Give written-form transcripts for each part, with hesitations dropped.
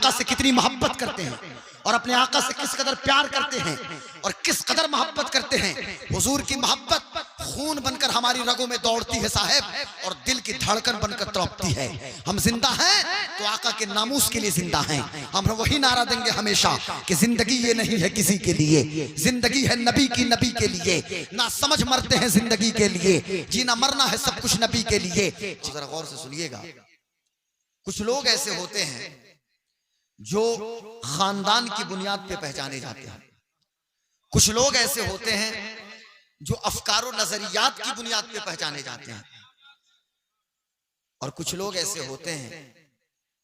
आका से कितनी मोहब्बत करते हैं और अपने आका से किस कदर प्यार करते हैं और किस कदर मोहब्बत करते हैं। हुजूर की मोहब्बत खून बनकर हमारी रगों में दौड़ती है साहब, और दिल की धड़कन बनकर तड़पती है। हम जिंदा हैं तो आका के नामूस के लिए जिंदा हैं। हम वही नारा देंगे हमेशा कि जिंदगी ये नहीं है किसी के लिए, जिंदगी है नबी की, नबी के लिए। ना समझ मरते हैं जिंदगी के लिए, जीना मरना है सब कुछ नबी के लिए। जरा गौर से सुनिएगा, कुछ लोग ऐसे होते हैं जो खानदान की बुनियाद पे पहचाने जाते हैं, कुछ लोग ऐसे होते हैं जो अफकार और नजरियात की बुनियाद पे पहचाने जाते हैं, और कुछ लोग ऐसे होते हैं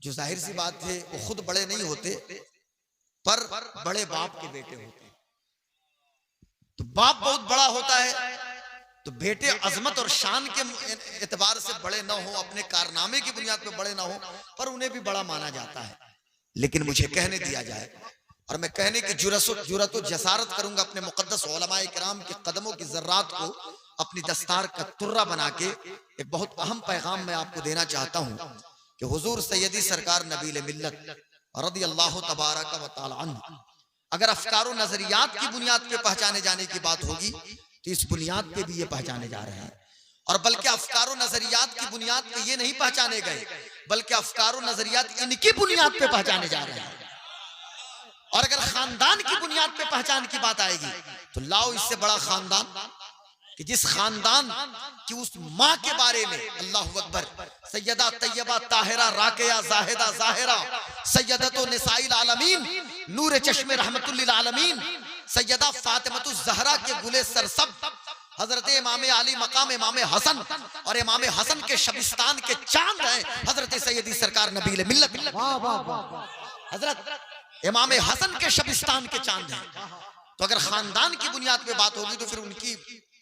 जो जाहिर सी बात है वो खुद बड़े नहीं होते पर बड़े बाप के बेटे होते हैं। तो बाप बहुत बड़ा होता है तो बेटे अजमत और शान के एतबार से बड़े ना हो, अपने कारनामे की बुनियाद पे बड़े ना हो, पर उन्हें भी बड़ा माना जाता है। लेकिन मुझे कहने दिया जाए, और मैं कहने की जुरत जसारत करूंगा अपने मुकद्दस उलमाए किराम के कदमों की जर्रात को अपनी दस्तार का तुर्रा बना के एक बहुत अहम पैगाम मैं आपको देना चाहता हूं कि हुजूर सैयदी सरकार नबील मिल्लत रदियल्लाहु तबारक व तआला अन्हु अगर अफकार और नजरियात की बुनियाद पे पहचाने जाने की बात होगी तो इस बुनियाद पे भी ये पहचाने जा रहे हैं। और बल्कि अफकार और नजरियात की बुनियाद पे ये नहीं पहचाने गए, बल्कि अफकार और नजरियात इनकी बुनियाद पे पहचाने जा रहे हैं। और अगर खानदान की बुनियाद पे पहचान की बात आएगी तो लाओ इससे बड़ा खानदान कि जिस खानदान की उस माँ के बारे में अल्लाहु अकबर सैयदा तैयबा ताहिरा राकिया जाहिदा जाहिरा सैयदतो निसाइल आलमीन नूर चश्मे रहमतुल लिल आलमीन सैयदा फातिमतुज ज़हरा के गुले सरसब हजरत इमाम अली मकाम इमाम हसन और इमाम हसन के शबिस्तान के चांद हैं हजरत सैयदी सरकार नबील मिल्लत। हजरत इमाम हसन के शबिस्तान के चांद हैं। तो अगर खानदान की बुनियाद पे बात होगी तो फिर उनकी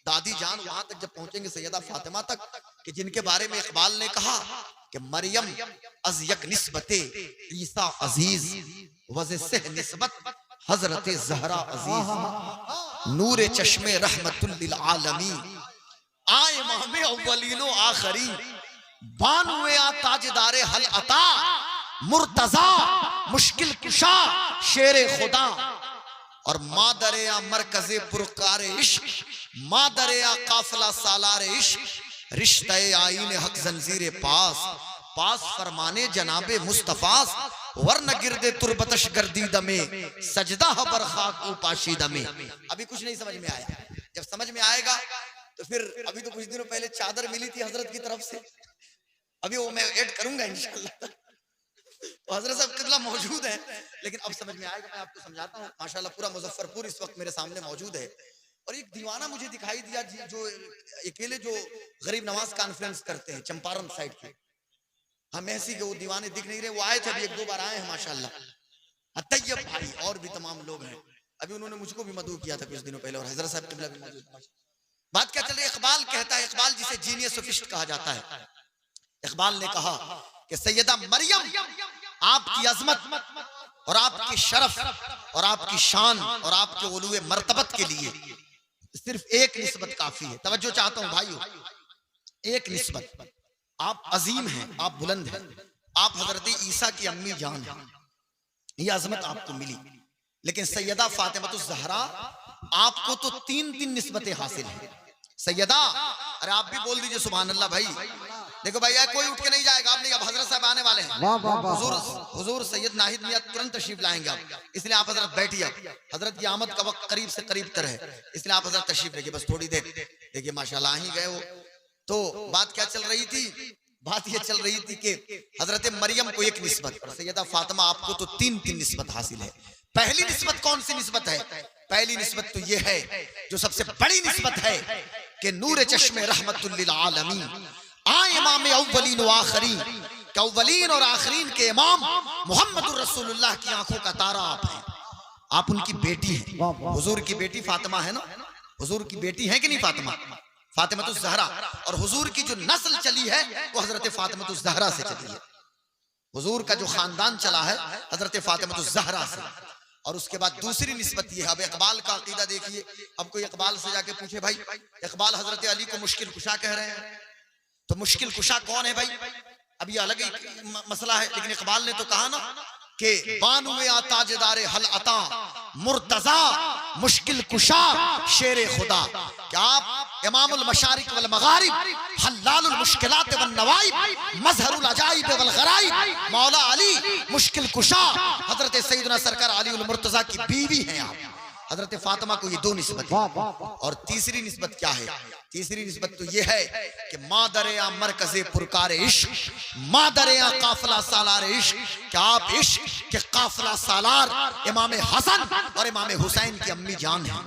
दादी जान वहां तक जब पहुंचेंगे सैयदा फातिमा तक कि जिनके बारे में इकबाल ने कहा कि मरियम अज यक निस्बते ईसा अजीज वज़े से निस्बत हजरत ज़हरा अजीज नूरे चश्मे रहमतुल लिल आलमीन आए इमाम अव्वलीनो आखरी बानुए ताजदारे हल अता मुर्तजा मुश्किल कुशा शेरे खुदा और मादरिया मरकज़े पुरकारे इश्क मादरिया काफिला सालारे इश्क रिश्ते आईन हक जंजीरे पास पास फरमाने जनाबे मुस्तफास वरन गिरदे तुरबतश गर्दीद में सजदा बर खाक पाशीद में। अभी कुछ नहीं समझ में आया, जब समझ में आएगा तो फिर अभी तो कुछ दिनों पहले चादर मिली थी हजरत की तरफ से, अभी वो मैं ऐड करूंगा इंशाल्लाह। तो हजरत साहब कितना मौजूद है, लेकिन अब समझ में आएगा, मैं आपको समझाता हूँ। माशाल्लाह पूरा मुजफ्फरपुर इस वक्त मेरे सामने मौजूद है और एक दीवाना मुझे दिखाई दिया जो अकेले जो गरीब नवाज कॉन्फ्रेंस करते हैं चंपारण साइड के, हम ऐसी के वो दीवाने दिख नहीं रहे, वो आए थे अभी एक दो बार आए हैं माशाल्लाह। तैयब भाई और भी तमाम लोग हैं, अभी उन्होंने मुझको भी मदऊ किया था कुछ दिनों पहले और हजरत साहब किबला भी मौजूद। बात क्या चल रही है, इकबाल कहता है, इकबाल जिसे जीनियस सोफिस्ट कहा जाता है, इकबाल ने कहा कि सैयदा मरियम आपकी अजमत और आपकी शरफ और आपकी शान और आपके उलूए मर्तबत के लिए सिर्फ एक निस्बत काफी है। तवज्जो चाहता हूं भाइयों, एक निस्बत, आप अजीम हैं, आप बुलंद हैं, आप हजरत ईसा की अम्मी जान हैं, ये अजमत आपको मिली। लेकिन सैयदा फातिमतुज ज़हरा आपको तो तीन तीन निस्बतें हासिल हैं। सैयदा, अरे आप भी बोल दीजिए सुभान अल्लाह भाई। देखो भैया कोई उठ के नहीं जाएगा, आप नहीं, अब हजरत साहब आने वाले हैं। हुजूर सैयद नाहिद मियां तुरंत तशरीफ लाएंगे आप, इसलिए आप हजरत बैठिए। हजरत की आमद का वक्त करीब से करीब तर है, इसलिए आप हजरत तशरीफ लेके बस थोड़ी देर। देखिए माशाल्लाह ही गए वो। तो बात क्या चल रही थी, बात ये चल रही थी कि हजरत मरियम को एक निस्बत, सैयदा फातिमा आपको तो तीन तीन निस्बत हासिल है। पहली निस्बत कौन सी निस्बत है? पहली निस्बत तो ये है जो सबसे बड़ी निस्बत है कि नूर चश्मे रहमतुल लिल आलमीन आ इमाम अव्वलीन व आखरीन, कि अव्वलीन और आखरीन के इमाम मुहम्मदुर रसूलुल्लाह की आंखों का तारा आप हैं। आप उनकी बेटी हैं, हुजूर की बेटी फातिमा है ना, हुजूर की बेटी है कि नहीं फातिमा, फातिमतुज ज़हरा। और हुजूर की जो नस्ल चली है वो हजरत फातिमतुज ज़हरा से चली है। हुजूर का जो खानदान चला है हजरत फातिमतुज ज़हरा से। और उसके बाद दूसरी निस्बत ये है, अब इकबाल का अकीदा देखिए। अब कोई इकबाल से जाके पूछे भाई इकबाल हजरत अली को मुश्किल कुशा कह रहे हैं, तो मुश्किल कुशा कौन है भाई? अब ये अलग ही मसला है, लेकिन इकबाल ने तो कहा ना के बानुए ताजदारे हल अता मुर्तजा मुश्किल कुशा शेर खुदा। क्या आप इमामुल मशारिक वल मगारिब हल्लालुल मुश्किलात वन नवाइब मजहरुल अजाइब वल गराइब मौला अली मुश्किल कुशा हजरत सैयदना सरकार अली उल मुर्तजा की बीवी हैं आप। हजरत फातिमा को ये दो निस्बत है। और तीसरी निस्बत क्या है? तीसरी निस्बत तो ये है कि मादरिया मरकज़े पुरकारे इश्क, मादरिया काफिला सालार इश्क। क्या आप इश्क के काफिला सालार इमाम हसन और इमाम हुसैन की अम्मी जान हैं।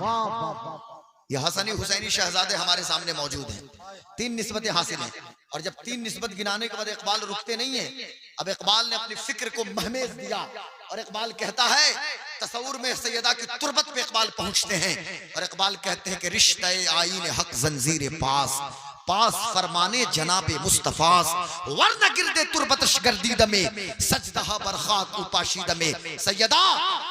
ये हसनी हुसैनी शहजादे हमारे सामने मौजूद हैं। 3 निस्बतें हासिल हैं। और जब 3 निस्बत गिनाने के बाद इकबाल रुकते नहीं है। अब इकबाल ने अपनी फिक्र को महमेज दिया और इकबाल कहता है, तसव्वुर में सैयदा की तुरबत पे इकबाल पहुंचते हैं और इकबाल कहते हैं कि रिश्ते आईन हक जंजीर पास पास फरमाने जनाबे मुस्तफास वरना गिरदे तुरबतश गर्दीद में सजदहा बरखात उपाशीद में। सैयदा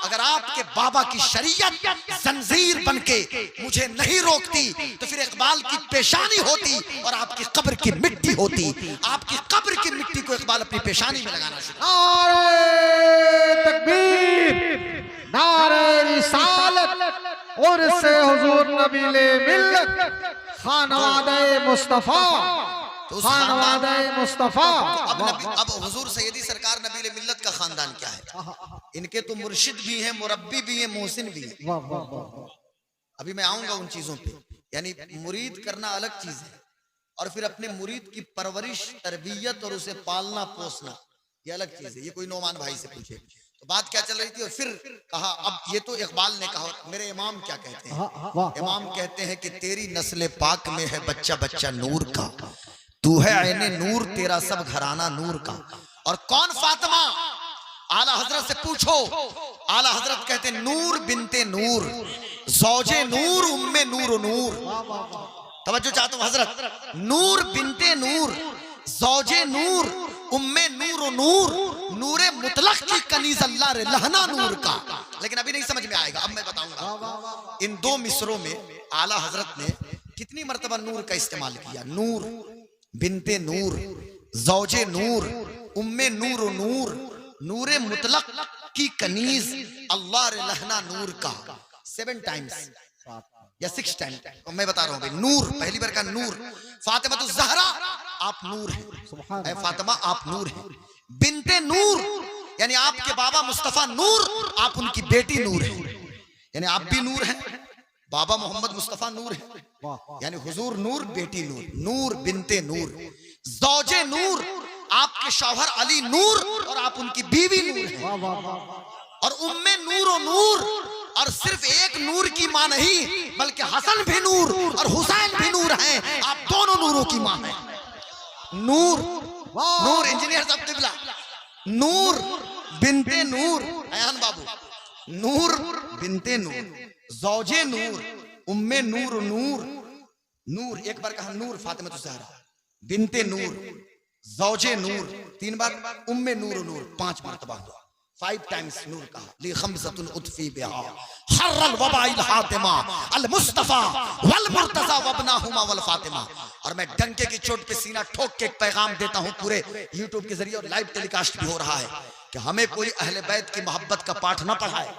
अगर आपके बाबा की शरीयत जंजीर बनके मुझे नहीं रोकती तो फिर इकबाल की पेशानी होती और आपकी कब्र की मिट्टी होती। आपकी कब्र की मिट्टी को इकबाल अपनी पेशानी में लगाना शुरू। नारे तकबीर, नारे रिसालत और से हुजूर नबीले मिल्लत खानवादे मुस्तफा, खानवादे मुस्तफा। अब हुजूर सैयदी सरकार नबीले मिल्लत का खानदान क्या है? इनके तो मुर्शिद भी हैं, मुरब्बी भी हैं, मोहसिन भी हैं। अभी मैं आऊंगा उन चीजों पे। यानी मुरीद करना अलग चीज है और फिर अपने मुरीद की परवरिश, तरबियत और उसे पालना पोसना ये अलग चीज है। ये कोई नौमान भाई से पूछे तो बात क्या चल रही थी। और फिर कहा, अब ये तो इकबाल ने कहा, मेरे इमाम क्या कहते हैं? इमाम कहते हैं कि तेरी नस्ल पाक में है बच्चा बच्चा नूर का, तू है ऐने नूर, तेरा सब घराना नूर का। और कौन फातिमा? आला हजरत से पूछो। आला हजरत कहते नूर बिनते नूर, ज़ौजे नूर, उम्मे नूर नूर। तवज्जो चाहता हूं हजरत, नूर बिनते नूर, ज़ौजे नूर, उम्मे नूर नूर, नूरे मुतलक की कनीज अल्लाह रे लहना नूर का। लेकिन अभी नहीं समझ में आएगा, अब मैं बताऊंगा। इन 2 मिसरों में आला हजरत ने कितनी मर्तबा नूर का इस्तेमाल किया। नूर बिनते नूर, ज़ौजे नूर, उम्मे नूर नूर, नूरे मुतलक की कनीज अल्लाह रे लहना नूर का। 7 टाइम्स या 6 टाइम मैं बता रहा हूं भाई। नूर पहली बार का नूर। फातिमा तो ज़हरा आप नूर हैं, फातिमा आप नूर हैं। बिनते नूर यानी आपके बाबा मुस्तफा नूर, आप उनकी बेटी नूर हैं। यानी आप भी नूर हैं, बाबा मोहम्मद मुस्तफा नूर हैं। यानी हुजूर नूर, बेटी नूर। नूर बिनते नूर, ज़ौजे नूर, आपके शौहर अली नूर और आप उनकी बीवी नूर हैं। और उम्मे नूर नूर, और सिर्फ एक नूर की मां नहीं बल्कि हसन भी नूर और हुसैन भी नूर हैं। आप दोनों नूरों की मां हैं। नूर नूर इंजीनियर साहब तिबला, नूर बिनते नूर, अयान बाबू, नूर बिनते नूर, ज़ौजे नूर, उम्मे नूर नूर। नूर एक बार कहा नूर फातिमा तो ज़हरा, बिनते नूर, ज़ौजे नूर 3 बार, उम्मे नूर नूर 5 मरतबा हुआ। 5 टाइम्स नूर कहा। ली खम्सतुन उतफी बिहा हर्रल वबाइल हातिमा अल मुस्तफा वल मुर्तजा वबनाहुमा वल फातिमा। और मैं डंके की चोट पे सीना ठोक के एक पैगाम देता हूं पूरे यूट्यूब के जरिए और लाइव टेलीकास्ट भी हो रहा है कि हमें कोई अहले बैत की मोहब्बत का पाठ ना पढ़ाए,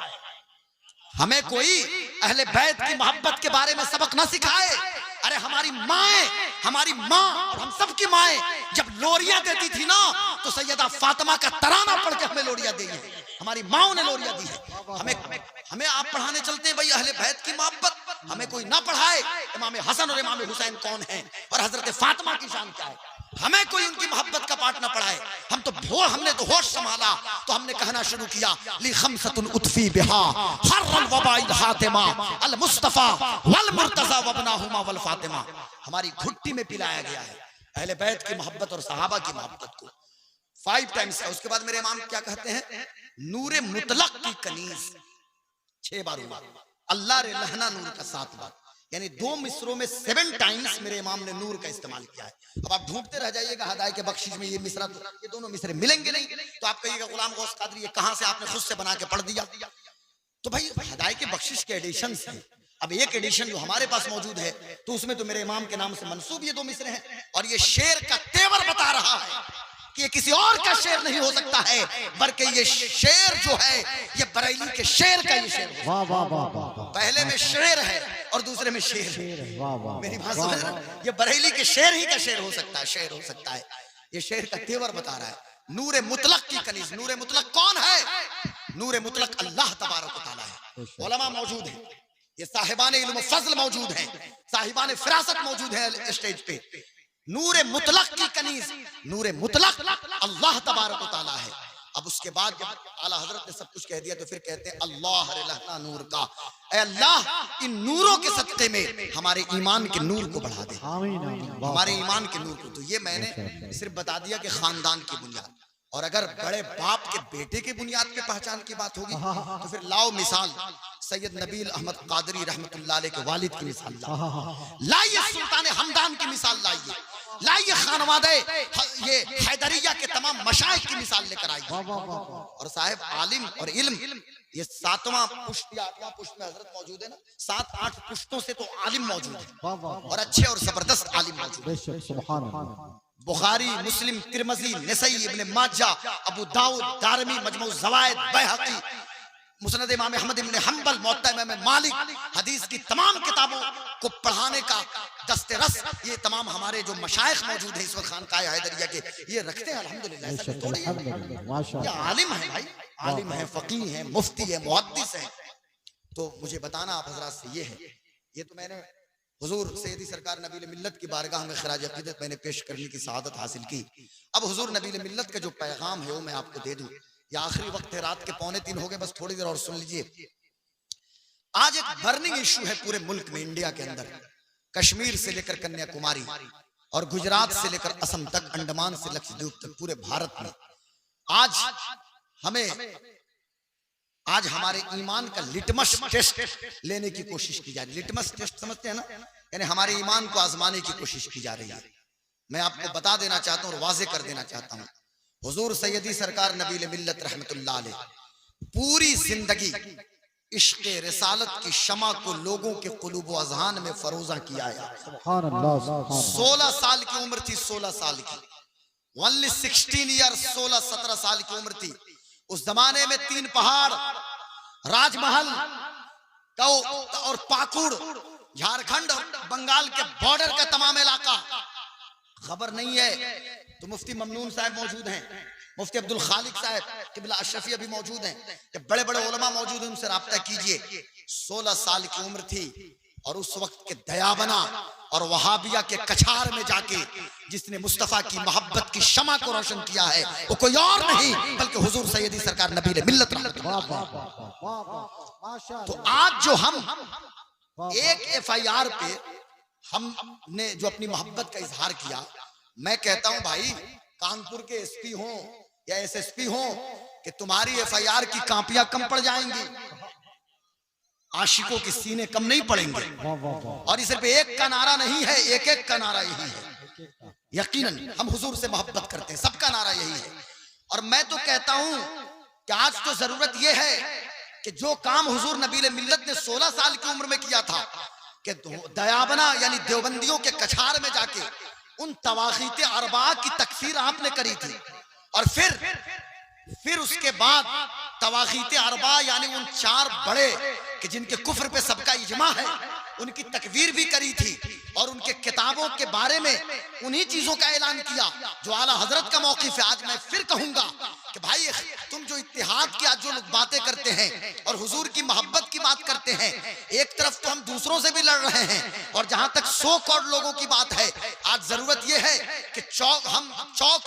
हमें कोई अहले बैत की मोहब्बत के बारे में सबक ना सिखाए। अरे हमारी माएं, हमारी माँ और हम सबकी माएं जब लोरियां देती थी ना तो सैयदा फातिमा का तराना पढ़ के हमें लोरियां दी है। हमारी माओ ने लोरियां दी है। हमें आप पढ़ाने चलते हैं भाई अहले बैत की मोहब्बत, हमें कोई ना पढ़ाए इमाम हसन और इमाम हुसैन कौन है और हजरत फातिमा की शान क्या है। हमें कोई उनकी मोहब्बत का पाठ ना पढ़ाए। हमने तो होश संभाला तो हमने कहना शुरू किया ली खम्सतुन उतफी बिहा हर्रल वबाइल हातिमा अल मुस्तफा वल मुर्तजा वबनाहुमा वल फातिमा। हमारी घुट्टी में पिलाया गया है अहले बैत की मोहब्बत और सहाबा की मोहब्बत को 5 टाइम्स। उसके बाद मेरे इमाम क्या कहते हैं? नूरे मुतलक की कनीज 6 बार हुआ। अल्लाह रे लहना नूर का 7 बार। यानी 2 मिसरों में 7 टाइम्स मेरे इमाम ने नूर का इस्तेमाल किया है। अब आप ढूंढते रह जाइएगा हदायत के बख्शिश में ये मिसरा, तो ये दोनों मिसरे मिलेंगे नहीं तो आप कहिएगा गुलाम गौस कादरी ये कहां से आपने खुद से बना के पढ़ दिया। तो भाई हदायत के बख्शिश के एडिशंस हैं। अब एक एडिशन जो हमारे पास मौजूद है तो उसमें तो मेरे इमाम के नाम से मंसूब ये 2 मिसरे हैं और ये शेर का तेवर बता रहा है कि ये किसी और का शेर नहीं हो सकता है, बल्कि ये शेर जो है ये बरेली के शेर का ये शेर। वाह वाह वाह वाह, पहले में शेर है और दूसरे में शेर है। वाह वाह, मेरी बात समझ रहे हैं? ये बरेली के शेर ही का शेर हो सकता है, शेर हो सकता है। ये शेर का तेवर बता रहा है। नूरे मुतलक की कनीज। नूरे मुतलक कौन है? नूरे मुतलक अल्लाह तबारक व तआला है। उलमा मौजूद हैं, ये साहिबान इल्म फज़ल मौजूद हैं, साहिबान फिरासत मौजूद हैं स्टेज पे। नूरे मुतलक की कनीज, नूरे मुतलक अल्लाह तबारक व तआला है। अब उसके बाद जब आला हजरत ने सब कुछ कह दिया तो फिर कहते हैं अल्लाह रहना नूर का, ऐ अल्लाह इन नूरों के सदक़े में हमारे ईमान के नूर को बढ़ा दे, हमारे ईमान के नूर को। तो ये मैंने सिर्फ बता दिया कि खानदान की बुनियाद, और अगर बड़े बाप के बेटे की बुनियाद पे पहचान की बात होगी तो फिर लाओ मिसाल सैयद नबील अहमद कादरी रहमतुल्लाह अलैह के वालिद की मिसाल लाइए, सुल्तान हमदान की मिसाल लाइए, खानवादे ये हैदरिया के तमाम मशाइख की मिसाल लेकर आइए। और साहब आलिम और इल्म ये 7वां पुष्ट या 8वां पुष्ट में हजरत मौजूद है ना, 7-8 पुष्टों से तो आलिम मौजूद है और अच्छे और जबरदस्त आलिम मौजूद है। बुखारी, मुस्लिम, तिरमिज़ी, नसई, इब्न माजा, अबू दाऊद, दारमी, मजमू ज़वाइद, बैहक़ी, मुस्नद इमाम अहमद इब्न हंबल, मुअत्ता इमाम मालिक, हदीस की तमाम किताबों को पढ़ाने का दस्ते रस ये तमाम हमारे जो मशाइख मौजूद हैं इस वक्त खानकाह हैदरिया के, ये रखते हैं अल्हम्दुलिल्लाह। ऐसा थोड़ी है, ये आलिम है भाई, आलिम है, फकीह है, मुफ्ती है, मुहद्दिस है। तो मुझे बताना आप हजरात से ये है, ये तो मैंने हुजूर सैयदी सरकार नबील मिल्लत की बारगाह में खिराज अक़ीदत मैंने पेश करने की सआदत हासिल की। अब हुजूर नबील मिल्लत का जो पैगाम है वो मैं आपको दे दूं। ये आखिरी वक्त है, रात के 2:45 हो गए, बस थोड़ी देर और सुन लीजिए। आज एक बर्निंग इशू है पूरे मुल्क में, इंडिया के अंदर, कश्मीर से लेकर कन्याकुमारी और गुजरात से लेकर असम तक, अंडमान से लक्षद्वीप तक, पूरे भारत में आज हमारे ईमान का लिटमस टेस्ट लेने की कोशिश की जा रही है। लिटमस टेस्ट समझते हैं ना, यानी हमारे ईमान को आजमाने की कोशिश की जा रही है। मैं आपको बता देना चाहता हूँ और वाजे कर देना चाहता हूँ, हुजूर सैयदी सरकार नबील मिल्लत रहमतुल्लाह अलैह पूरी जिंदगी इश्क़ रिसालत की शमा को लोगों के कुलूब व अज़हान में फरोजा किया है। 16 साल की उम्र थी, 16 साल की, ओनली 16 ईयर्स, 16-17 साल की उम्र थी। उस जमाने में 3 पहाड़, राजमहल और पाकुड़, झारखंड और बंगाल के बॉर्डर का तमाम इलाका खबर नहीं है। तो मुफ्ती ममनून साहब मौजूद हैं, मुफ्ती अब्दुल खालिक साहब, किबला अशरफी अभी मौजूद हैं, जब बड़े बड़े उलमा मौजूद हैं उनसे राब्ता कीजिए। 16 साल की उम्र थी और उस वक्त के दयाबना और वहाबिया के कछार में जाके जिसने मुस्तफा की मोहब्बत की शमा को रोशन किया है वो कोई और नहीं बल्कि हुजूर सैयदी सरकार नबील मिल्लत रहमतुल्लाह। तो आज जो हम एक FIR पे हमने जो अपनी मोहब्बत का इजहार किया, मैं कहता हूं भाई कानपुर के SP हो या SSP हो कि तुम्हारी FIR की कापियां कम पड़ जाएंगी, आशिकों के सीने कम नहीं पड़ेंगे। और सिर्फ एक का नारा नहीं है, एक का नारा यही है। यकीनन हम हुजूर से मोहब्बत करते हैं, सबका नारा यही है। और मैं तो कहता हूं कि आज तो जरूरत यह है कि जो काम हुजूर नबील मिल्लत ने 16 साल की उम्र में किया था कि दयाबना यानी देवबंदियों के कछार में जाके उन तवागीत अरबा की तकफीर आपने करी थी, और फिर उसके बाद तवागीत अरबा यानी उन 4 बड़े कि जिनके कुफ्र पे सबका इजमा है उनकी तकवीर भी करी थी, और उनके किताबों के बारे में उन्हीं चीजों का ऐलान किया जो आला हजरत का मौक़िफ़ है। आज मैं फिर कहूंगा कि भाई तुम जो इत्तेहाद की आज जो लोग बातें करते हैं और हुजूर की मोहब्बत की बात करते हैं, एक तरफ तो हम दूसरों से भी लड़ रहे हैं, और जहां तक 100 करोड़ लोगों की बात है, आज जरूरत यह है कि हम चौक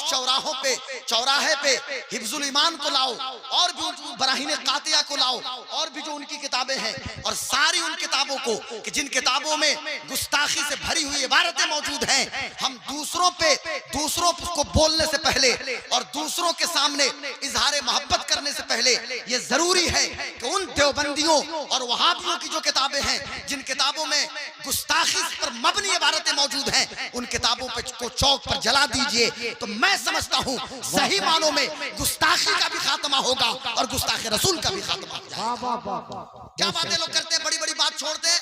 चौराहे पे हिफ्जुल ईमान को लाओ, और भी बराहीन कातिया को लाओ, और भी जो उनकी किताबें हैं, और सारी उन किताबों को कि जिन किताबों में गुस्ताखी से भरी हुई इबारतें मौजूद हैं, हम दूसरों को बोलने से पहले और दूसरों के सामने इजहार मोहब्बत करने से पहले ये जरूरी है कि उन देवबंदियों और वहाबियों की जो किताबें हैं, जिन किताबों में गुस्ताखी पर मबनी इबारतें मौजूद हैं, उन किताबों को चौक पर जला दीजिए। तो मैं समझता हूँ सही मानों में गुस्ताखी का भी खात्मा होगा और गुस्ताखी रसूल का भी खात्मा हो जाएगा। क्या बातें लोग करते हैं, बड़ी बड़ी बात छोड़ते हैं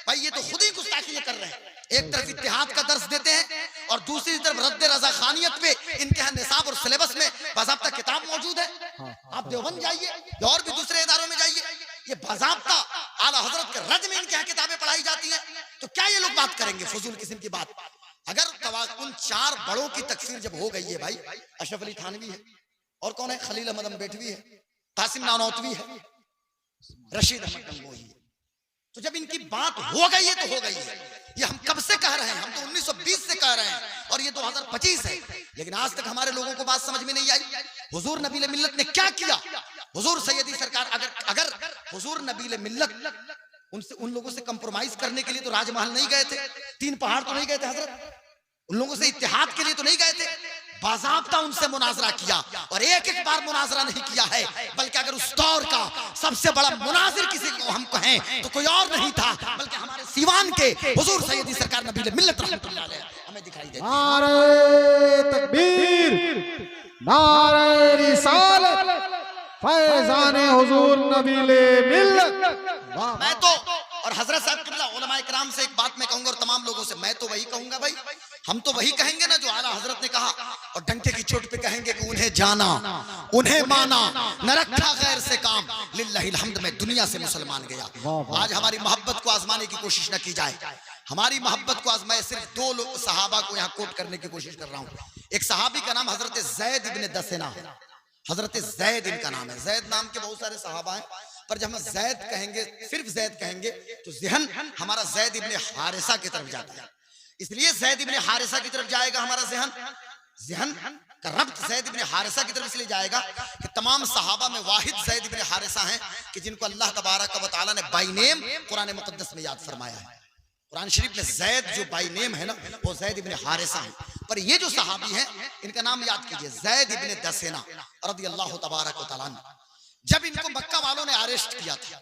भाई, ये तो खुद ही गुस्ताखी कर रहे हैं। एक तरफ इत्तेहाद का दर्स देते हैं और दूसरी तरफ रद्द रजा खानियत पे इनके यहाँ निसाब और सिलेबस में बाज़ाब्ता किताब मौजूद है। आप देवबंद जाइए या और भी दूसरे इदारों में जाइए, ये बाज़ाब्ता आला हजरत के रज में इनके यहाँ किताबें पढ़ाई जाती हैं। तो क्या ये लोग बात करेंगे फजूल किस्म की बात? अगर उन 4 बड़ों की तकफीर जब हो गई है भाई, अशरफ अली थानवी है, और कौन है, खलील अहमद अम्बेडवी है, कासिम नानौतवी है, रशीद अहमद गंगोही है। तो जब इनकी बात हो गई है तो हो गई है। ये हम कब से कह रहे हैं, हम तो 1920 से कह रहे हैं और ये 2025 है, लेकिन आज तक हमारे लोगों को बात समझ में नहीं आई। हुजूर नबील मिल्लत ने क्या किया? हुजूर सैयदी सरकार अगर हुजूर नबील मिल्लत उनसे उन लोगों से कंप्रोमाइज करने के लिए तो राजमहल नहीं गए थे, 3 पहाड़ तो नहीं गए थे हजरत, उन लोगों से इत्तेहाद के लिए तो नहीं गए थे, बाज़ाब्ता उनसे मुनाजरा किया और एक बार मुनाजरा नहीं किया है, बल्कि अगर उस दौर का सबसे बड़ा मुनाजिर किसी को हम कहें तो कोई और नहीं था बल्कि हमारे सीवान के हुजूर सैयदी सरकार नबील मिल्लत रहमतुल्लाह अलैह हमें दिखाई देते। नारे तकबीर, नारे रिसालत, फैज़ाने हुजूर नबीले मिल्लत। मैं तो और हजरत साहब किबला उलमाए किराम से एक बात मैं कहूंगा और तमाम लोगों से मैं तो वही कहूंगा भाई, हम तो वही कहेंगे ना जो आला हजरत ने कहा, और डंके की चोट पे कहेंगे कि उन्हें जाना, उन्हें माना, न रखा गैर से काम, लिल्लाहिल हम्द में दुनिया से मुसलमान गया। आज हमारी मोहब्बत को आजमाने की कोशिश न की जाए, हमारी मोहब्बत को आजमाए। सिर्फ 2 सहाबा को यहाँ कोट करने की कोशिश कर रहा हूँ। एक सहाबी का नाम हजरत ज़ैद इब्ने दसेना है, हजरत ज़ैद इनका नाम है। ज़ैद नाम के बहुत सारे सहाबा हैं, पर जब हम ज़ैद कहेंगे, सिर्फ ज़ैद कहेंगे तो ज़हन हमारा ज़ैद इब्ने हारिसा की तरफ जाता है, इसलिए ज़ैद इब्ने हारिसा की तरफ जाएगा हमारा ज़हन का रब्त ज़ैद इब्ने हारिसा की तरफ इसलिए जाएगा कि तमाम सहाबा में वाहिद ज़ैद इब्ने हारिसा हैं कि जिनको अल्लाह तबारक व तआला ने बाई नेम कुरान मुक़द्दस में याद फरमाया है। कुरान शरीफ में ज़ैद जो बाई नेम है ना, वो ज़ैद इब्ने हारिसा है। पर ये जो सहाबी हैं इनका नाम याद कीजिए, ज़ैद इब्ने दसेना रज़ियल्लाहु तबारक व तआला। जब इनको मक्का वालों ने अरेस्ट किया था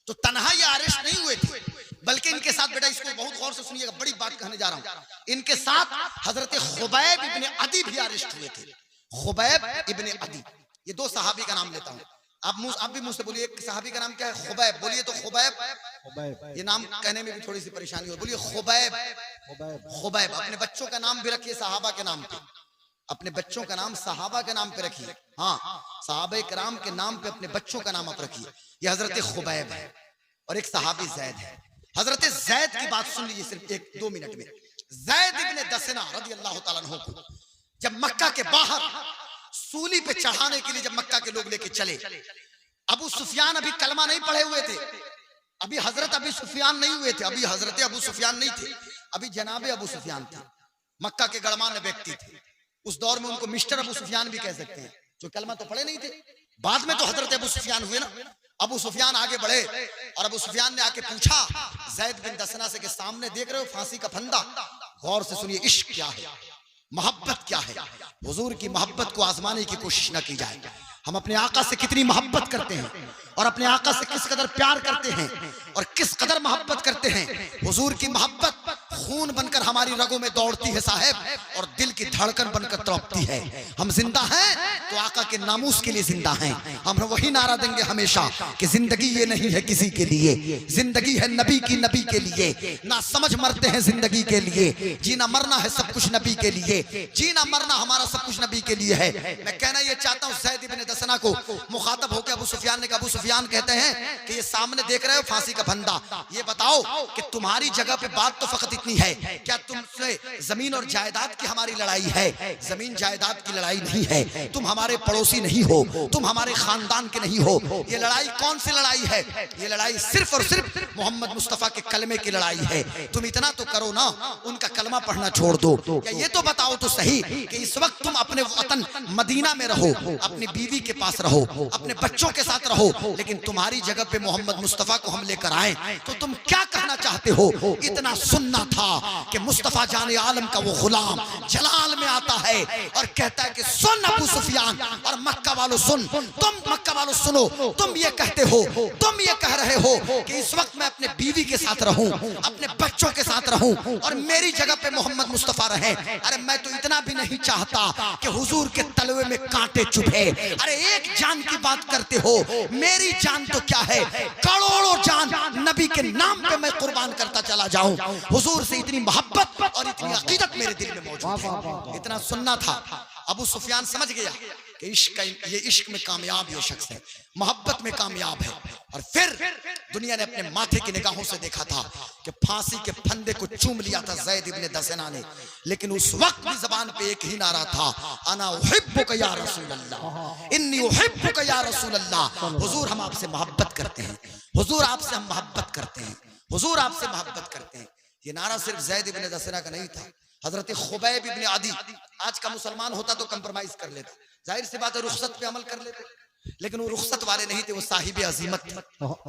तो तन्हा ये अरेस्ट नहीं हुए थे, बल्कि इनके साथ, बेटा इसको बहुत गौर से सुनिएगा, बड़ी बात कहने जा रहा हूं, इनके साथ हजरत खुबैब इब्ने अदी भी अरेस्ट हुए थे। खुबैब इब्ने अदी, ये 2 सहाबी का नाम लेता हूं, आप भी मुंह से बोलिए, एक सहाबी का नाम क्या है? खुबैब। बोलिए तो खुबैब, ये नाम कहने में भी थोड़ी सी परेशानी हो, बोलिए खुबैब। खुबैब। अपने बच्चों का नाम भी रखिए सहाबा के नाम पे, अपने बच्चों का नाम सहाबा के नाम पे रखिए। हाँ, सहाबा किराम के नाम पे अपने बच्चों का नाम आप रखिए। ये हजरत खुबैब है और एक सहाबी ज़ैद है। हजरत ज़ैद की बात सुन लीजिए सिर्फ 1-2 मिनट में। ज़ैद इब्ने दसेना रज़ियल्लाहु तआला अन्हु को जब मक्का के बाहर सूली पे चढ़ाने के लिए जब मक्का के लोग लेके चले, अबू सुफियान अभी कलमा नहीं पढ़े हुए थे, अभी हजरत अबू सुफियान नहीं हुए थे, अभी हजरत अबू सुफियान नहीं थे, अभी जनाबे अबू सुफियान थे, मक्का के गणमान्य व्यक्ति थे। उस दौर में उनको मिस्टर अबू सुफियान भी कह सकते हैं, जो कलमा तो पढ़े नहीं थे। बाद में तो हजरत अबू सुफियान हुए ना। अबू सुफियान आगे बढ़े और अबू सुफियान ने आके पूछा ज़ैद बिन दसना से कि सामने देख रहे हो फांसी का फंदा, गौर से सुनिए, इश्क क्या है, मोहब्बत क्या है। हुजूर की मोहब्बत को आजमाने की कोशिश न की जाए। हम अपने आका से कितनी मोहब्बत करते हैं और अपने आका से किस कदर प्यार करते हैं और किस कदर मोहब्बत करते हैं। हुजूर की मोहब्बत खून बनकर हमारी रगों में दौड़ती है साहब, और दिल की धड़कन बनकर तड़पती है। हम जिंदा हैं तो आका के नामूस के लिए जिंदा हैं। हम वही नारा देंगे हमेशा कि जिंदगी ये नहीं है किसी के लिए, जिंदगी है नबी की, नबी के लिए। ना समझ मरते हैं जिंदगी के लिए, जीना मरना है सब कुछ नबी के लिए, जीना मरना हमारा सब कुछ नबी के लिए है। मैं कहना ये चाहता हूँ, ज़ैद इब्ने दसना को मुखातब होकर अबू सुफियान ने कहा, अबू सुफियान कहते हैं कि ये सामने देख रहे हो फांसी का फंदा, ये बताओ कि तुम्हारी जगह पे बात तो फकत इतनी है, क्या तुमसे जमीन और जायदाद की हमारी लड़ाई है? जमीन जायदाद की लड़ाई नहीं है, तुम हमारे पड़ोसी नहीं हो, तुम हमारे खानदान के नहीं हो। ये लड़ाई कौन सी लड़ाई है? ये लड़ाई सिर्फ और सिर्फ मोहम्मद मुस्तफा के कलमे की लड़ाई है। तुम इतना तो करो ना, उनका कलमा पढ़ना छोड़ दो। क्या ये तो बताओ तो सही कि इस वक्त तुम अपने वतन मदीना में रहो, अपनी बीवी के पास रहो, अपने बच्चों के साथ रहो, लेकिन तुम्हारी जगह पे मोहम्मद मुस्तफा को हम लेकर आए तो तुम क्या कहना चाहते हो? इतना सुनना था कि मुस्तफा जाने आलम का वो गुलाम जलाल में आता है और कहता है कि सुन अबू सुफियान और मक्का वालों सुन, तुम मक्का वालों सुनो, तुम ये कहते हो, तुम ये कह रहे हो कि इस वक्त मैं अपने बीवी के साथ रहूं, अपने बच्चों के साथ रहूं और मेरी जगह पे मोहम्मद मुस्तफा रहे। अरे मैं तो इतना भी नहीं चाहता कि हुजूर के तलवे में कांटे चुभे। अरे एक जान की बात करते हो, मेरी जान तो क्या है, करोड़ों जान नबी के नाम पे मैं कुर्बान करता चला जाऊं। हुजूर से इतनी मोहब्बत और इतनी अकीदत मेरे दिल में मौजूद वाह, वाह, वाह, है। वाह। इतना सुनना था। अबू सुफियान समझ गया कि ये इश्क में कामयाब ये शख्स है, मोहब्बत में कामयाब है। और फिर दुनिया ने अपने माथे की निगाहों से देखा था कि फांसी के फंदे को चूम लिया था ज़ैद इब्ने दसना ने, लेकिन उस वक्त भी जबान पे एक ही नारा था, अना उहिब्बुका या रसूल अल्लाह, इन्नी उहिब्बुका या रसूल अल्लाह। हुजूर हम आपसे मोहब्बत करते हैं, हुजूर आपसे हम मोहब्बत करते हैं, हुजूर आपसे मोहब्बत करते हैं। ये नारा सिर्फ ज़ैद इब्ने दसना का नहीं था, हजरत खुबैब इब्ने अदी आज का मुसलमान होता तो कंप्रोमाइज कर लेता, जाहिर सी बात है रुखसत पे अमल कर लेते, लेकिन वो रुखसत वाले नहीं थे, वो साहिब अजीमत थे।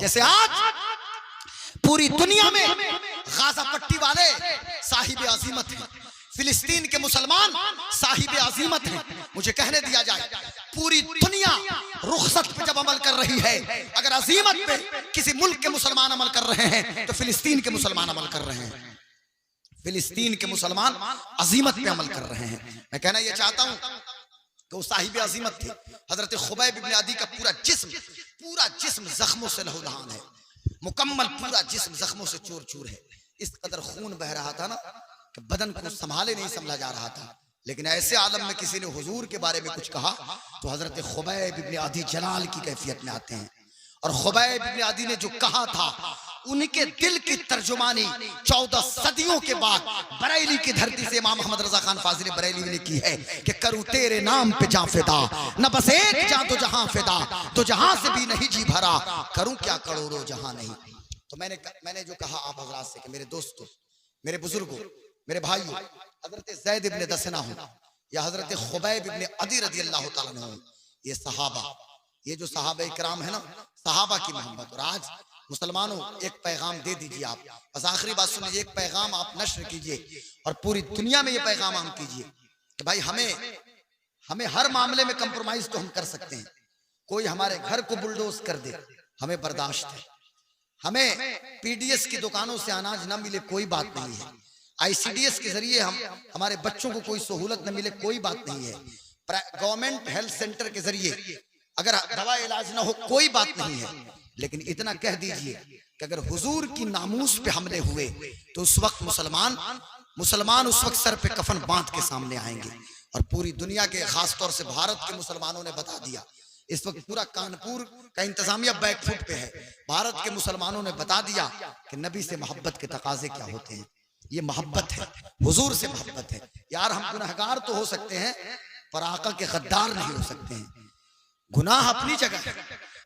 जैसे आज पूरी दुनिया में गाजा पट्टी वाले साहिब अजीमत हैं, फिलिस्तीन के मुसलमान साहिब अजीमत हैं। मुझे कहने दिया जाए, पूरी दुनिया रुखसत पे जब अमल कर रही है, अगर अजीमत पे किसी मुल्क के मुसलमान अमल कर रहे हैं तो फिलिस्तीन के मुसलमान अमल कर रहे हैं, फिलिस्तीन के मुसलमान अजीमत पे अमल कर रहे हैं। मैं कहना यह चाहता हूं कि वो साहिब अजीमत थे। हजरत खुबैब इब्ने अदी का पूरा जिस्म जख्मों से लहूलुहान है, मुकम्मल पूरा जिस्म जख्मों से चूर चूर है। इस कदर खून बह रहा था ना कि बदन को संभाले नहीं समझा जा रहा था। लेकिन ऐसे आलम में किसी ने हुजूर के बारे में कुछ कहा तो हजरत खुबैब इब्ने अदी जलाल की कैफियत में आते हैं। और खुबैब इब्ने अदी ने जो कहा था, उनके दिल की तर्जुमानी 14 सदियों के बाद बरेली की धरती से इमाम अहमद रजा खान फाजिल बरेली ने की है कि करूं तेरे नाम पे जां फिदा, न बस एक जां तो जहां फिदा, तो जहां से भी नहीं जी भरा, करूं क्या करोड़ों जहां नहीं। तो मैंने जो कहा आप हजरात से कि मेरे दोस्तों, मेरे बुजुर्गों, मेरे भाइयों, हजरत ज़ैद इब्ने दसना हो या हजरत खुबैब इब्ने अदी रज़ी अल्लाह ताला अन्हु, ये सहाबा, ये जो सहाबा इकराम है ना, सहाबा की मोहब्बत। और आज मुसलमानों एक पैगाम दे दीजिए आप, बस आखिरी बात सुनिए, एक पैगाम आप नश्र कीजिए और पूरी दुनिया में ये पैगाम आम कीजिए कि भाई हमें हर मामले में कंप्रोमाइज तो हम कर सकते हैं, कोई हमारे घर को बुलडोज कर दे हमें बर्दाश्त है, हमें पीडीएस की दुकानों से अनाज ना मिले कोई बात नहीं है, आईसीडीएस के जरिए हमारे बच्चों को कोई सहूलत न मिले कोई बात नहीं है, गवर्नमेंट हेल्थ सेंटर के जरिए अगर दवा इलाज ना हो कोई बात नहीं है। लेकिन इतना कह दीजिए कि अगर हुजूर की नामूस पे हमले हुए तो उस वक्त मुसलमान उस वक्त सर पे कफन बांध के सामने आएंगे। और पूरी दुनिया के, खास तौर से भारत के मुसलमानों ने बता दिया, इस वक्त पूरा कानपुर का इंतजामिया बैकफुट पे है। भारत के मुसलमानों ने बता दिया कि नबी से मोहब्बत के तकाजे क्या होते हैं। ये मोहब्बत है, हुजूर से मोहब्बत है। यार हम गुनहगार तो हो सकते हैं पर आका के गद्दार नहीं हो सकते हैं। गुनाह अपनी जगह है,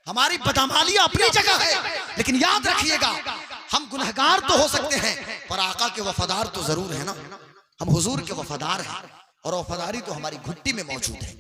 हमारी बदअमाली अपनी जगह है, लेकिन याद रखिएगा हम गुनहगार तो हो सकते हैं पर आका के वफादार तो जरूर है ना। हम हुजूर के वफादार हैं और वफादारी तो हमारी घुट्टी में मौजूद है।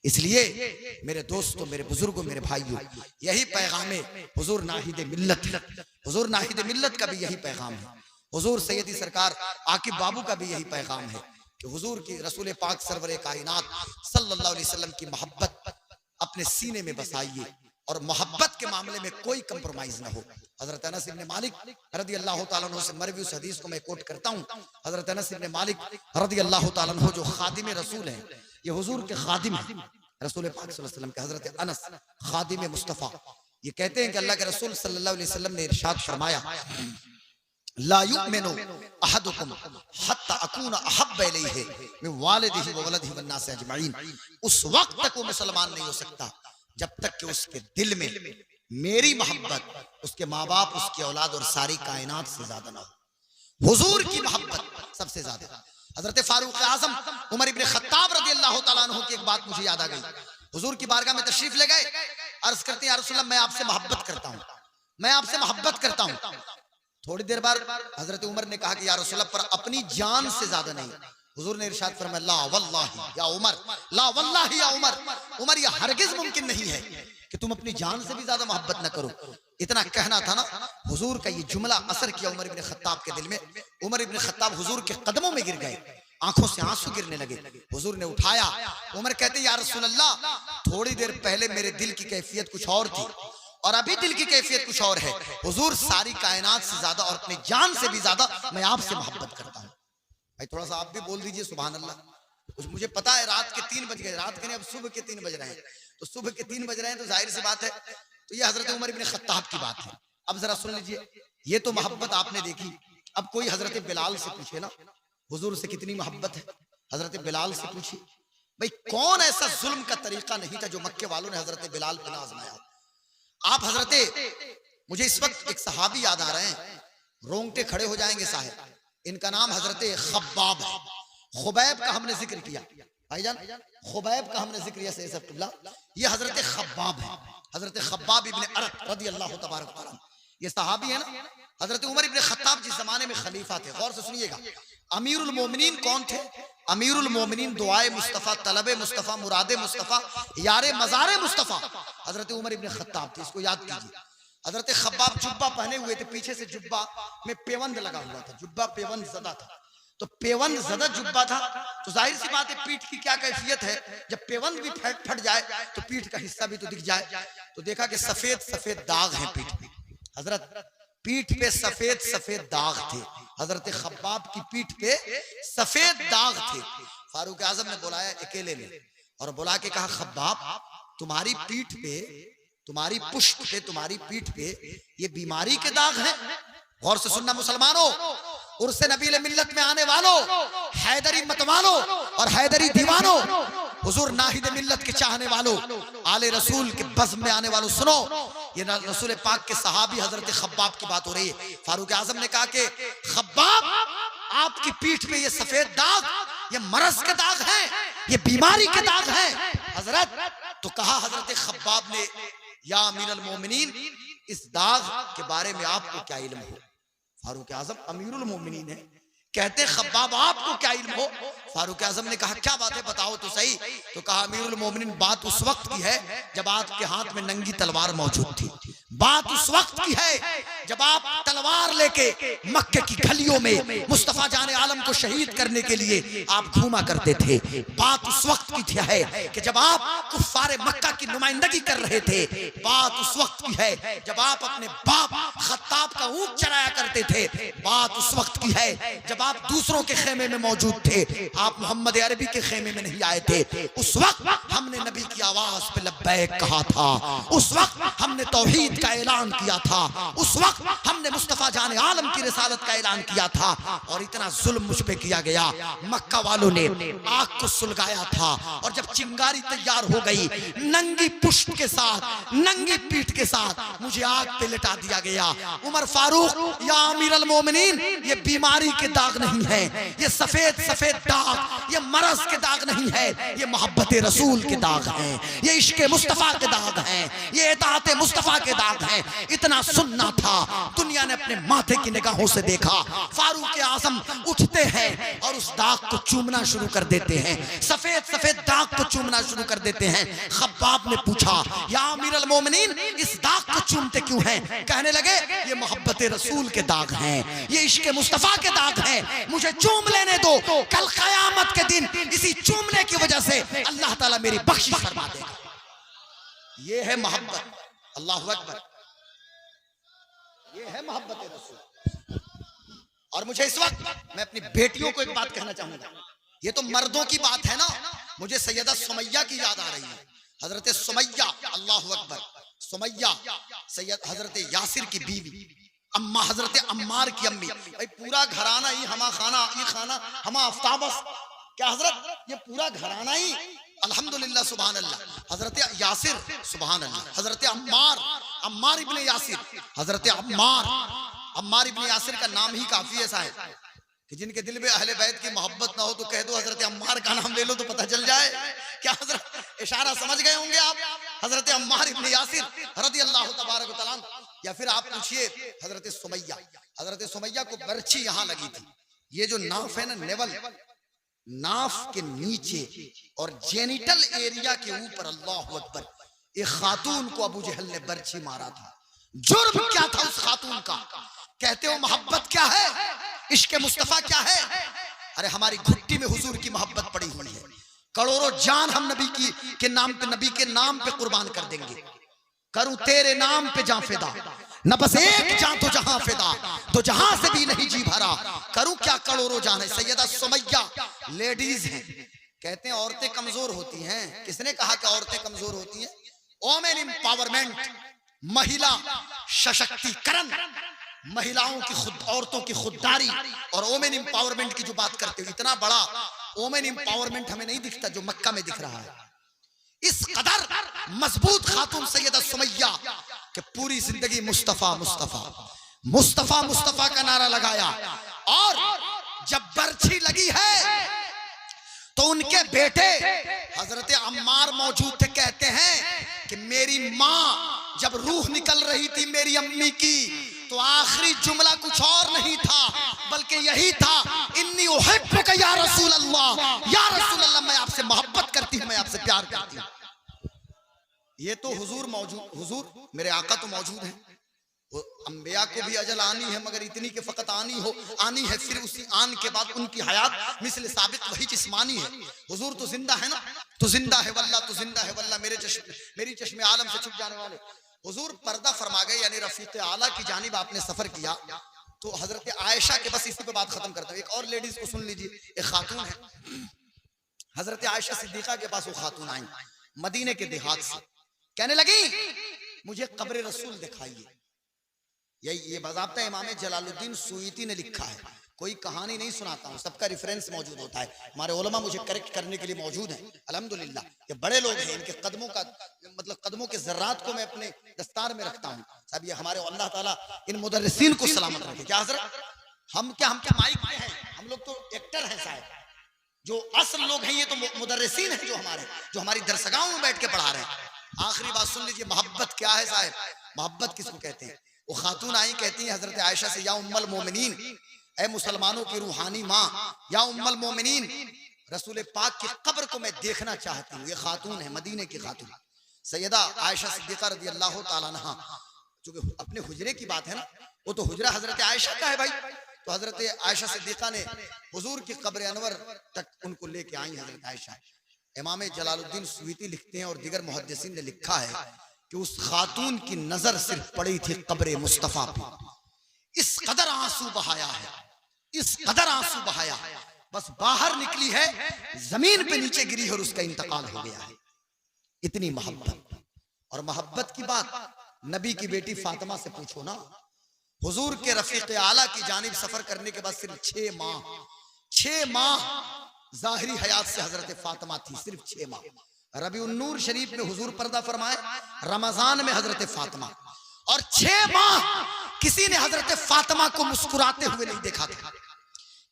इसलिए मेरे दोस्तों, मेरे बुजुर्गों, मेरे भाइयों, यही पैगाम है हुजूर नाहिद मिल्लत है। हुजूर नाहिद मिल्लत का भी यही पैगाम है। हुजूर सैयदी सरकार आकिब बाबू का भी यही पैगाम है कि हुजूर की रसूल पाक सरवर कायनात सल्लल्लाहु अलैहि वसल्लम की मोहब्बत अपने सीने में बसाइए और मोहब्बत के मामले में कोई कंप्रोमाइज ना हो। हजरत अनस इब्ने मालिक रज़ी अल्लाह ताला अन्हु से मरवी उस हदीस को मैं कोट करता हूँ। हजरत अनस इब्ने मालिक रज़ी अल्लाह ताला अन्हु जो खादिम रसूल हैं, ये हुजूर के खादिम हैं, रसूल पाक सल्लल्लाहु अलैहि वसल्लम के। हजरत अनस खादिम मुस्तफ़ा ये कहते हैं कि अल्लाह के रसूल सल्लल्लाहु अलैहि वसल्लम ने इरशाद फरमाया, ला युमिनु अहदुकुम हत्ता अकूना अहब्ब इलैहि मिन वालिदिही व वलदिही वन नास अजमईन। उस वक्त तक वो मुसलमान नहीं हो सकता जब तक कि उसके दिल में मेरी मोहब्बत, उसके माँ बाप, उसकी औलाद और सारी कायनात से ज्यादा ना हो। हुजूर की मोहब्बत सबसे ज्यादा। हजरत फारूक आजम उमर इब्ने खत्ताब रज़ी अल्लाह ताला अन्हु की एक बात मुझे याद आ गई। हुजूर की बारगाह में तशरीफ ले गए, अर्ज करते हैं या रसूल अल्लाह मैं आपसे मोहब्बत करता हूँ, मैं आपसे मोहब्बत करता हूँ। थोड़ी देर बाद हजरत उमर ने कहा कि या रसूल अल्लाह पर अपनी जान से ज्यादा नहीं। हुजूर ने इरशाद फरमाया, ला वल्लाही या उमर, ला वल्लाही या उमर, उमर ये हरगिज मुमकिन नहीं है कि तुम अपनी जान से भी ज्यादा मोहब्बत न करो। इतना कहना था ना, हुजूर का ये जुमला असर किया उमर इब्ने खत्ताब के दिल में। उमर इब्ने खत्ताब हुजूर के कदमों में गिर गए, आंखों से आंसू गिरने लगे। हुजूर ने उठाया, उमर कहते या रसूल अल्लाह थोड़ी देर पहले मेरे दिल की कैफियत कुछ और थी और अभी दिल की कैफियत कुछ और है। हुजूर सारी कायनात से ज्यादा और अपनी जान से भी ज्यादा मैं आपसे मोहब्बत करता हूँ। भाई थोड़ा सा आप भी बोल दीजिए सुभान अल्लाह। कुछ मुझे पता है रात के 3 बज गए, रात के नहीं अब सुबह के 3 बज रहे हैं, तो सुबह के 3 बज रहे हैं तो जाहिर सी बात है तो ये हजरत उमर इब्ने खत्ताब की बात है। अब जरा सुन लीजिए, ये तो मोहब्बत आपने देखी अब कोई हजरत बिलाल से पूछे ना हुजूर से कितनी मोहब्बत है, हजरत बिलाल से पूछिए भाई कौन ऐसा जुल्म का तरीका नहीं था जो मक्के वालों ने हजरत बिलाल पे आजमाया। आप हजरत, मुझे इस वक्त एक सहाबी याद आ रहे हैं, रोंगटे खड़े हो जाएंगे साहब, इनका नाम हजरत खब्बाब है। खुबैब का हमने जिक्र किया भाईजान, खुबैब का हमने जिक्र किया सही सब किबला, ये हजरत खब्बाब है, हजरत खब्बाब इब्ने अरत रदी अल्लाह तबारक व तआला। ये सहाबी है ना, हजरत उमर इब्ने खत्ताब जिस जमाने में खलीफा थे, गौर से सुनिएगा। अमीरुल मोमिनीन कौन थे? अमीरुल मोमिनीन दुआए मुस्तफा, तलबे मुस्तफा, मुरादे मुस्तफा, यारे मज़ारे मुस्तफा हजरत उमर इब्ने खत्ताब थे, इसको याद कीजिए। हजरत खब्बाब जुब्बा पहने हुए थे, पीछे से जुब्बा में पेवंद लगा हुआ था, जुब्बा पेवंद ज़दा था, तो पेवंद ज़दा जुब्बा था, तो जाहिर सी बात है पीठ की क्या कैफियत है, जब पेवंद भी फट जाए तो पीठ का हिस्सा भी तो दिख जाए। तो देखा कि सफेद सफेद दाग हैं पीठ पे, हजरत पीठ पे सफेद सफेद दाग थे, हजरत खब्बाब की पीठ पे सफेद दाग थे। फारूक आजम ने बुलाया अकेले में और बुला के कहा खब्बाब तुम्हारी पीठ पे, तुम्हारी पुष्ट पे, तुम्हारी पीठ पे ये बीमारी के दाग हैं। गौर से सुनना मुसलमानों, उर्से नबील मिल्लत में आने वालों, हैदरी मतवालों और हैदरी दीवानों, हुजूर नाहिद मिल्लत के चाहने वालों, आले रसूल के बज़्म में आने वालों, सुनो ये रसूल पाक के सहाबी हजरत खब्बाब की बात हो रही है। फारूक आजम ने कहा कि खब्बाब आपकी पीठ पे ये सफेद दाग, ये मरज के दाग हैं, ये बीमारी के दाग हैं हजरत। तो कहा हजरत खब्बाब ने या अमीरुल मोमिनीन इस दाग के बारे में आपको क्या इल्म हो? फारूक आजम अमीरुल मोमिनीन है, कहते खब्बाब आपको क्या इल्म हो? फारूक आजम ने कहा क्या बात है बताओ तो सही। तो कहा अमीरुल मोमिनीन बात उस वक्त की है जब आपके हाथ में नंगी तलवार मौजूद थी, बात उस वक्त की है जब आप तलवार लेके मक्के की गलियों में मुस्तफा जाने आलम को शहीद करने के लिए आप घूमा करते थे। बात उस वक्त की है कि जब आप कुफ्फारे मक्का की नुमाइंदगी कर रहे थे। बात उस वक्त की है जब आप अपने बाप खत्ताब का ऊंट चराया करते थे। बात उस वक्त की है जब आप दूसरों के खेमे में मौजूद थे, आप मोहम्मद अरबी के खेमे में नहीं आए थे। उस वक्त हमने नबी की आवाज पे लब्बैक कहा था, उस वक्त हमने तौहीद का ऐलान किया था, उस वक्त हमने मुस्तफा जाने आलम की रिसालत का ऐलान किया था। और इतना जुल्म मुझ पे किया गया, मक्का वालों ने आग को सुलगाया था और जब चिंगारी तैयार हो गई, नंगी पुष्ट के साथ, नंगी पीठ के साथ मुझे आग पे लिटा दिया गया। उमर फारूक या अमीरुल मोमिनीन, ये बीमारी के दाग नहीं है, ये सफेद सफेद दाग, ये मरज के दाग नहीं है, ये मोहब्बत रसूल के दाग हैं, ये इश्क मुस्तफा के दाग हैं, ये इताअत मुस्तफा के दाग हैं। इतना सुनना था, दुनिया ने अपने माथे की निगाहों से देखा। फारूक आजम उठते हैं और उस दाग को चूमना शुरू कर देते हैं, सफेद सफेद दाग को चूमना शुरू कर देते हैं। खब्बाब ने पूछा या अमीरुल मोमिनीन इस दाग को चूमते क्यों हैं? कहने लगे ये मोहब्बत रसूल के दाग हैं, ये इश्क मुस्तफा के दाग हैं, मुझे चूम लेने दो। कल क़यामत के दिन इसी चूमने की वजह से अल्लाह ताला मेरी बख्शिश फरमा देगा। ये है मोहब्बत, अल्लाहु अकबर, ये है मोहब्बत रसूल। और मुझे इस वक्त मैं अपनी बेटियों को एक बात कहना चाहूंगा, ये तो मर्दों की बात है ना, मुझे सैयदा सुमैया की याद आ रही है। हजरत सुमैया, अल्लाहु अकबर, सुमैया सैयद हजरत यासिर की बीवी, अम्मा हजरत अम्मार की अम्मी। भाई पूरा घराना ही हमा खाना, ये खाना हमा आफ्ताबस, क्या हजरत ये पूरा घराना ही अल्हम्दुलिल्लाह सुभान अल्लाह। हजरत यासिर सुभान अल्लाह, हजरत अम्मार, अम्मार इब्ने यासिर, हजरत अम्मार, अम्मार इब्ने यासिर का नाम ही काफी ऐसा है कि जिनके दिल में अहले बैत की मोहब्बत ना हो तो कह दो हजरत अम्मार का नाम ले लो तो पता चल जाए। क्या हजरत इशारा समझ गए होंगे आप? हजरत अम्मार इब्ने यासिर रदी अल्लाह तबारक व तआला। या फिर आप पूछिए हजरत सुमैया, हजरत सुमैया को बर्छी यहाँ लगी थी, ये जो नाफ है ना, नेवल, नाफ के नीचे और जेनिटल एरिया के ऊपर, अल्लाहु अकबर, एक खातून को अबू जहल ने बर्छी मारा था। जुर्म क्या था उस खातून का? कहते हो मोहब्बत क्या है, इश्क मुस्तफा क्या है? अरे हमारी घुट्टी में हुजूर की मोहब्बत पड़ी हुई है, करोड़ों जान हम नबी के नाम पे, नबी के नाम पे कुर्बान कर देंगे। करूं तेरे नाम पे जान फिदा, न बस एक जान तो जहां फिदा, तो जहां से भी नहीं जी भरा, करूं क्या करोड़ों जान है। सैयदा सुमैया लेडीज हैं, कहते हैं औरतें कमजोर होती हैं। किसने कहा कि औरतें कमजोर होती हैं? वोमेन एम्पावरमेंट, महिला सशक्तिकरण, महिलाओं की औरतों की खुददारी और वोमेन एम्पावरमेंट की जो बात करते हो, इतना बड़ा वोमेन एम्पावरमेंट हमें नहीं दिखता जो मक्का में दिख रहा है। इस कदर मजबूत खातून सैयदा सुमैया कि पूरी जिंदगी मुस्तफा मुस्तफा मुस्तफा मुस्तफा का नारा लगाया, और जब बर्छी लगी है तो उनके बेटे हजरत अम्मार मौजूद थे, कहते हैं कि मेरी माँ जब रूह निकल रही थी मेरी अम्मी की, तो आखिरी जुमला कुछ और नहीं था बल्कि यही था, इन्नी उहिब्बुका या रसूल अल्लाह, या रसूल अल्लाह, मैं आपसे मोहब्बत करती हूँ, मैं आपसे प्यार करती हूँ। ये तो हुजूर मौजूद, हुजूर मेरे आका तो मौजूद हैं। अंबिया को भी अजल आनी है, मगर इतनी के फकत आनी है, फिर उसी आन के बाद उनकी हयात मिसल साबित वही जिस्मानी है। हुजूर तो जिंदा है ना, तो जिंदा है वल्ला, तो जिंदा है वल्ला, मेरी चश्मे आलम से छुप जाने वाले। हुजूर पर्दा फरमा गए, यानी रफीक आला की जानिब आपने सफर किया। तो हजरत आयशा के, बस इसी पे बात खत्म करता हूँ, एक और लेडीज को सुन लीजिए, एक खातून है हजरत आयशा सिद्दीका के पास। वो खातून आई मदीने के देहात से, कहने लगी मुझे कब्र रसूल दिखाइए। ये बाज़ाब्ता इमाम जलालुद्दीन सुय्यती ने लिखा है, कोई कहानी नहीं सुनाता हूँ, सबका रेफरेंस मौजूद होता है। हमारे उलमा मुझे करेक्ट करने के लिए मौजूद हैं, अल्हम्दुलिल्लाह। ये बड़े लोग हैं, इनके कदमों का मतलब कदमों के ज़र्रात को मैं अपने दस्तार में रखता हूँ। साहब ये हमारे अल्लाह ताला इन मुदर्रिसीन को सलामत रखे। क्या हज़रत, हम क्या माइक पे हैं, हम लोग तो एक्टर हैं साहब, जो असल लोग हैं ये तो मुदर्रिसीन हैं, जो हमारी दरसगाहों में बैठ के पढ़ा रहे हैं। आखिरी बात सुन लीजिए, मोहब्बत क्या है साहब, मोहब्बत किसको कहते हैं। वो खातून आई, कहती है हजरत आयशा से, या उम्मल मोमिनीन, ए मुसलमानों की रूहानी माँ, या उम्मल मोमिनीन, रसूल पाक की कब्र को मैं देखना चाहती हूँ। ये खातून है, मदीने की खातून सैयदा आयशा सिद्दीका रज़ी अल्लाह ताला अन्हा। चूंकि अपने हुजरे की बात है ना, वो तो हुजरा हजरत आयशा का है भाई, तो हजरत आयशा सिद्दीका ने हुजूर की कब्र अनवर तक उनको लेके आई हजरत आयशा। इमाम जलालुद्दीन सुय्यती लिखते हैं और दीगर मुहद्दिसीन ने लिखा है कि उस खातून की नजर सिर्फ पड़ी थी कब्र मुस्तफा पे, इस कदर आंसू बहाया है, इस कदर आंसू बहाया, बस बाहर निकली है, जमीन पे नीचे गिरी और उसका इंतकाल हो गया है। इतनी मोहब्बत, और मोहब्बत की बात नबी की बेटी फातिमा से पूछो ना। हुजूर के रफीक आला की जानिब सफर करने के बाद सिर्फ 6 माह जाहिरी हयात से हजरत फातिमा थी, सिर्फ 6 माह। रबीउन नूर शरीफ में हुजूर पर्दा फरमाए, रमजान में हजरत फातिमा, और 6 माह किसी ने हजरत फातिमा को मुस्कुराते हुए नहीं देखा था।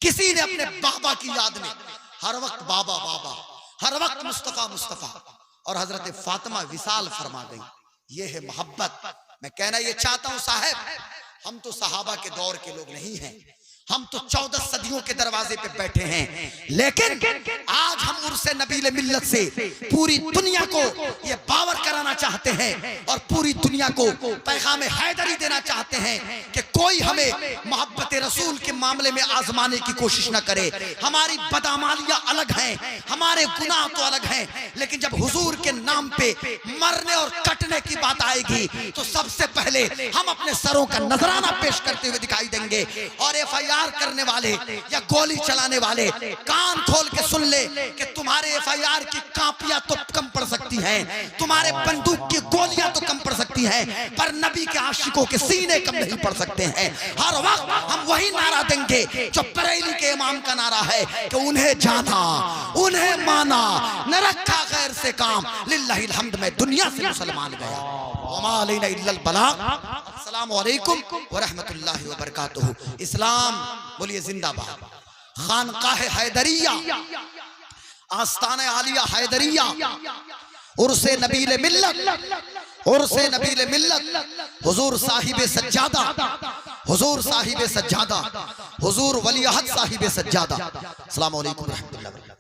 किसी ने अपने बाबा की याद में हर वक्त बाबा बाबा, हर वक्त मुस्तफा मुस्तफा, और हजरत फातिमा विसाल फरमा गई। ये है मोहब्बत। मैं कहना ये चाहता हूं साहब, हम तो सहाबा के दौर के लोग नहीं हैं, हम तो 14 सदियों के दरवाजे पे बैठे हैं, लेकिन आज हम उर्से नबीले मिल्लत से पूरी दुनिया को ये बावर कराना चाहते हैं और पूरी दुनिया को पैगाम हैदरी देना चाहते हैं कि कोई हमें मोहब्बत रसूल के मामले में आजमाने की कोशिश न करे। हमारी बदअमालियां अलग हैं, हमारे गुनाह तो अलग हैं, लेकिन जब हुजूर के नाम पे मरने और कटने की बात आएगी तो सबसे पहले हम अपने सरों का नजराना पेश करते हुए दिखाई देंगे। और FIR करने वाले या गोली चलाने वाले कान खोल के सुन ले कि तुम्हारे FIR की कापियां तो कम पड़ सकती हैं, तुम्हारे बंदूक की गोलियां तो कम पड़ सकती हैं, पर नबी के आशिकों के सीने कम नहीं पड़ सकते हैं। हर वक्त हम वही नारा देंगे जो बरेली के इमाम का नारा है कि उन्हें जाना, उन्हें माना, न रखा गैर से काम, लिल्लाहिल हम्द, मैं दुनिया से मुसलमान गया, वमा अलैना इल्लल बलाग। अस्सलामु अलैकुम व रहमतुल्लाहि व बरकातुहू। इस्लाम बोलिए जिंदाबाद। खानकाह हैदरिया, आस्ताने आलिया हैदरिया, उर्से नबीले मिल्लत, उर्से नबीले मिल्लत, हुजूर साहिबे सज्जादा, हुजूर साहिबे सज्जादा, हुजूर वली अहद साहिबे सज्जादा। अस्सलामु अलैकुम व रहमतुल्लाहि व बरकातुहू।